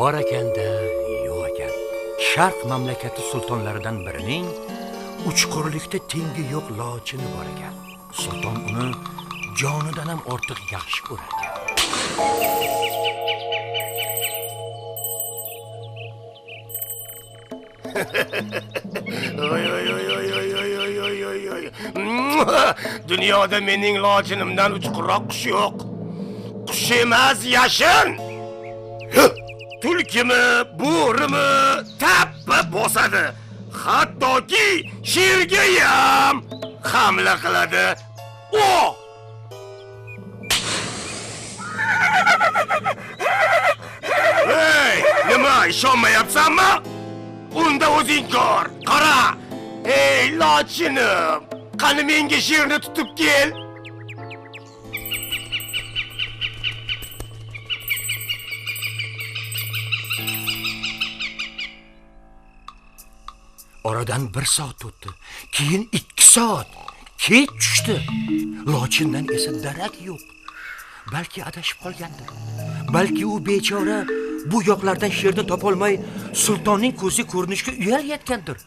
bor ekanda, yo'q ekan. Sharq mamlakati sultonlaridan birining uchqurlikda tengi yo'q lochini bor ekan. Sulton uni jonidan ham ortiq yaxshi ko'rar ekan. Dunyoda mening lochinimdan uchqurroq qush yo'q. Qush emas, yashin. Tulkimi, bo'rimi tappa bosadi. Hattoki sherga ham hamla qiladi. Hey, nima ishonmayapsanmi? Unda o'zing ko'r. Qara. Ey, lochinim, qani menga sherni tutib kel. Oradan 1 soat o'tdi. Keyin 2 soat. Kech tushdi. Lochindan esa darak yo'q. Balki adashib qolgandir. Balki u bechora bu yoqlardan sherni topolmay sultonning ko'zi ko'rinishga uyalayotgandir.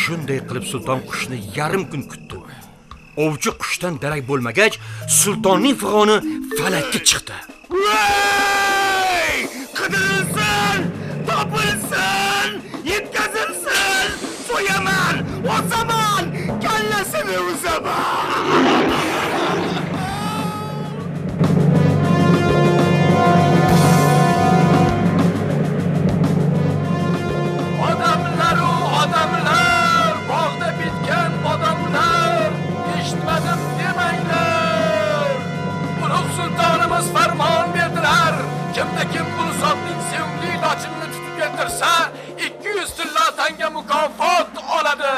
Shunday qilib sulton qushni yarim kun kutdi. Ovchi qushdan darak bo'lmagach, sultonning fig'oni falakka chiqdi. Voy! Qidirilsin! Topilsin! Yetkazilsin! So'yaman! Osaman! Kallasini uzaman! Odamlar, bog'da bitgan odamlar, eshitmadim demanglar. Ulug' sultonimiz farmon berdilar. Kimda kim Ulsotning sevimli lochinini tutib keltirsa, 200 tilla tanga mukofot oladi.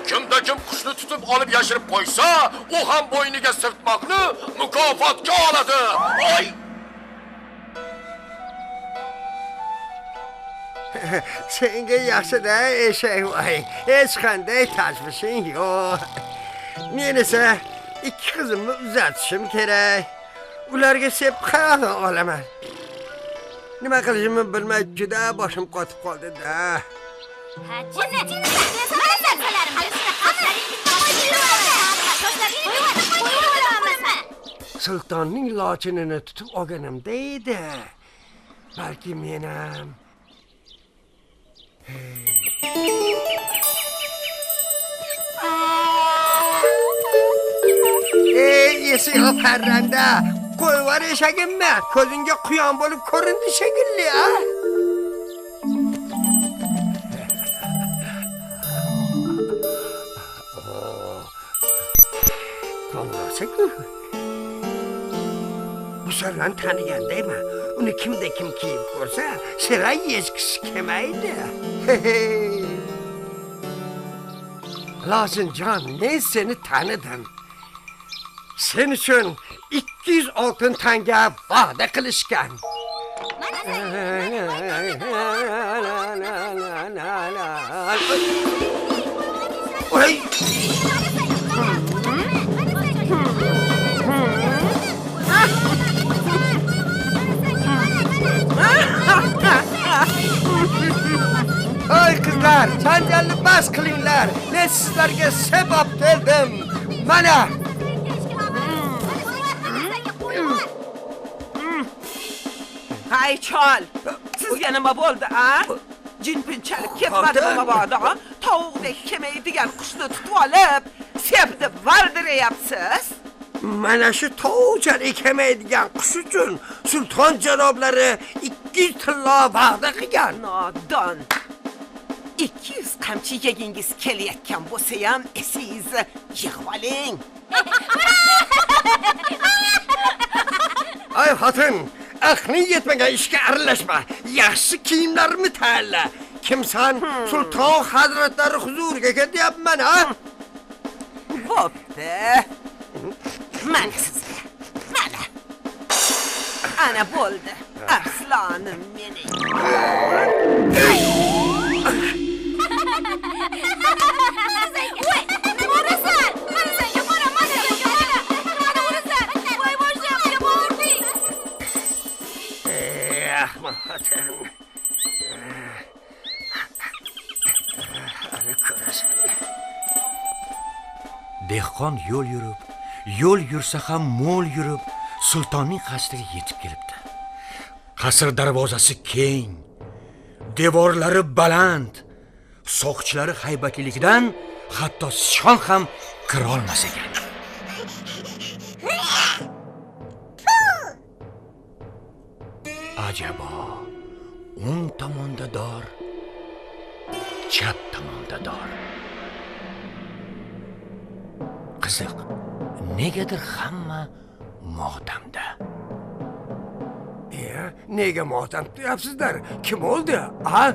Kimda kim qushni tutib olib yashirib qo'ysa, u ham bo'yniga sirtmoqni mukofotga oladi. Oy! Senga yaxshi-da, eshak voy. Hech qanday tashvishing yo'q. Men esa 2 qizimni uzatishim kerak. Ularga sep qayoqdan olaman? Nima qilishimni bilmay juda boshim qotib qoldi-da. Sultonning lochinini tutib olganimda edi. Balki men ham esi yo'q parranda, qo'yvar eshagimmi? Ko'zingga quyon bo'lib ko'rindi shekilli, a? Qo'ng'irsa-ku. Bu sarlan tanigandayman. Uni kimda kim kiyib ko'rsa, sira yechkisi kelmaydi. Lochinjon, men seni tanidim. Sen uchun 200 oltin tanga va'da qilishgan. Voy! Oy qizlar, janjalni bas qilinglar. Men sizlarga sabab berdim. Mana. Hay chol. Bu nima bo'ldi, a? Jinpinchalik ketmadimi mabodo? Tovuqdek kemaydigan qushni tutib olib, sepdib vardirayapsiz. Mana shu tovuqchalik kemaydigan qush uchun sulton janoblari 200 tilla va'da qilgan. Nodon. 200 qamchi yegingiz kelayotgan bo'lsa ham esingizni yig'ib oling. Ay xotin, aqling yetmagan ishga aralashma. Yaxshi kiyimlarni tanla. Kimsan? Sulton hazratlari huzuriga kelyapman, ha? Bo'pti. Mana sizga. Mana. Ana bo'ldi. Arslonim mening. dehqon yo'l yursa ham mo'l yurib, sultonning qasriga yetib kelibdi. Qasr darvozasi keng, devorlari baland, soqchilari haybatligidan hatto sichqon ham kira olmas ekan. Ajabo, o'ng tomonda dor, chap tomonda dor. Qiziq, negadir hamma motamda. Nega motam qilyapsizlar? Kim o'ldi? Ha?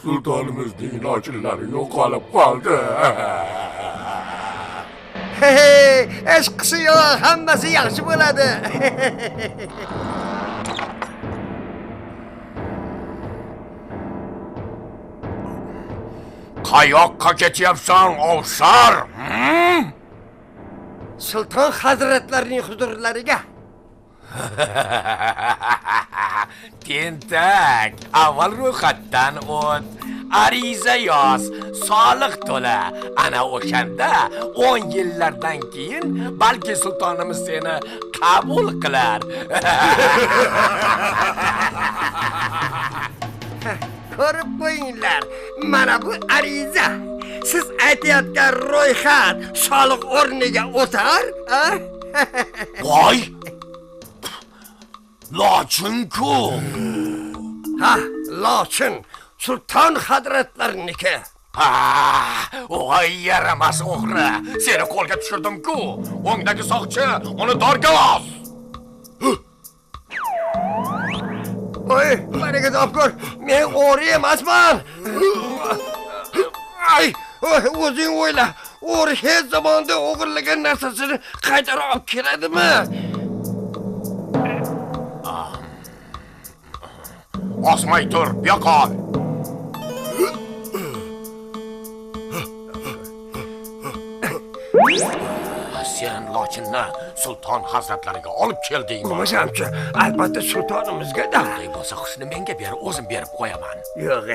Sultonimizning lochinlari yo'qolib qoldi. Hey, ish qisi yo'q, hammasi yaxshi bo'ladi. Qayoqqa ketyapsan, Ovsar? Sulton hazratlarining huzurlariga. Tentak, avval ro'yxatdan o't, ariza yoz, soliq to'la. Ana o'shanda 10 yillardan keyin balki sultonimiz seni qabul qilar. Ko'rib qo'yinglar, mana bu ariza. Siz aytayotgan ro'yxat soliq o'rniga o'tar, ha? Voy! Lochin-ku. Ha, lochin sulton hazratlariniki. Voy yaramas o'g'ri. Seni qo'lga tushirdim-ku. O'ngdagi soqchi uni dorga os. Oy, managa topgur, men o'g'ri emasman. Ay, o'zing o'yla. O'g'ri hech zamonda o'g'irlagan narsasini qaytarib olib keladimi? Osmay tur, yo'qol. Sen lochinni sulton hazratlariga olib keldingmi? Bo'lmasam-chi, albatta sultonimizga-da. Bunday bo'lsa qushni menga ber, o'zim berib qo'yaman. Yo'q,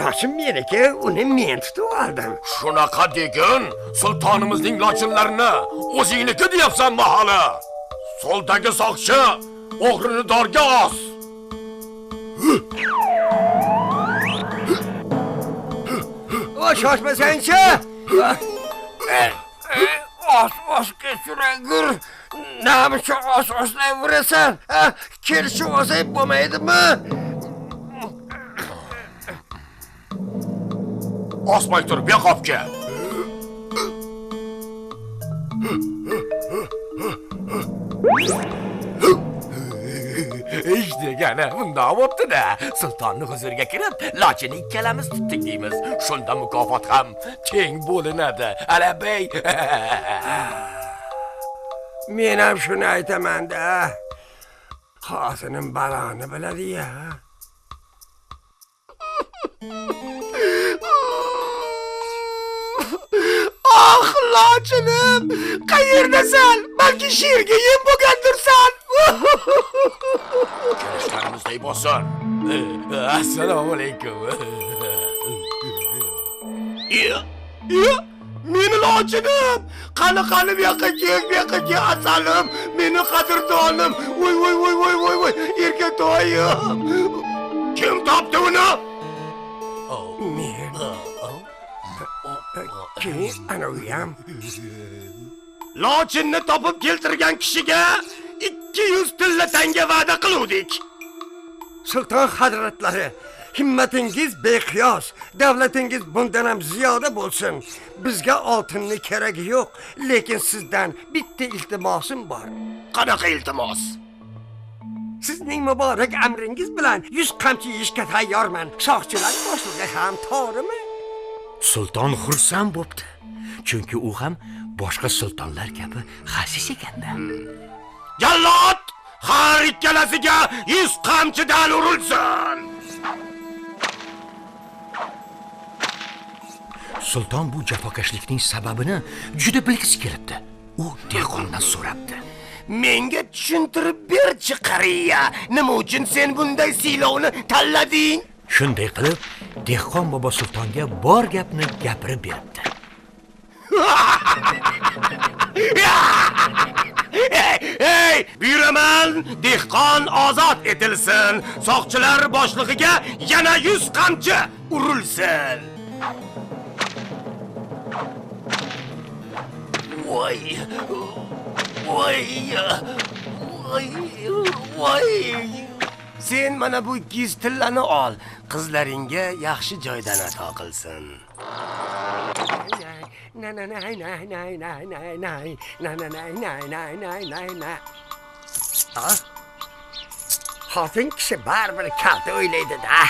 lochin meniki, uni men tutib oldim. Shunaqa degin, sultonimizning lochinlarini o'zingniki deyapsanmi hali? Soldagi soqchi o'g'rini dorga os. O shoshmasang-chi. Os-osga suragur. Namicha os-oslayverasan? Kelishib olsak bo'lmaydimi? Osmay tur, beqopga. Degani bundoq bo'pti-da. Sultonni huzuriga kirib, lochini ikkalamiz tutdik deymiz. Shunda mukofot ham teng bo'linadi. Alabey. Men ham shuni aytaman-da. Xotinim baloni biladi-ya. Ah, lochinim, qayerdasan? Balki sherga yem bo'lgandirsan. Kelishlarimizdey bo'lsin. Assalomu alaykum. Meni lochinim, qani bu yoqqa kel, asalim, meni qadrdonim. Voy, erkatoyim. Kim topdi uni? Men. Kim anoyam? Lochinni topib keltirgan kishiga 200 tilla tanga va'da qiluvdik. Sulton hazratlari, himmatingiz beqiyos, davlatingiz bundan ham ziyoda bo'lsin. Bizga oltinni keragi yo'q, lekin sizdan bitta iltimosim bor. Qanaqa iltimos? Sizning muborak amringiz bilan 100 qamchi yeyishga tayyorman. Soqchilar boshlig'i ham to'g'rimi? Sulton xursand bo'pti. Chunki u ham boshqa sultonlar kabi xasis ekanda. Jallod, har ikkalasiga 100 qamchidan urilsin. Sulton bu jafokashlikning sababini juda bilgisi kelibdi. U dehqondan so'rabdi. Menga tushuntirib ber-chi, qariya. Nima uchun sen bunday siylovni tanlading? Shunday qilib, Dehqon bobo sultonga bor gapni gapirib beribdi. Ey, buyuraman, dehqon ozod etilsin. Soqchilar boshlig'iga yana 100 qamchi urilsin. Voy. Voy. Voy. Voy. Sen mana bu 200 tillani ol. Qizlaringga yaxshi joydan ato qilsin. Xotin kishi baribir kalta o'ylaydi-da.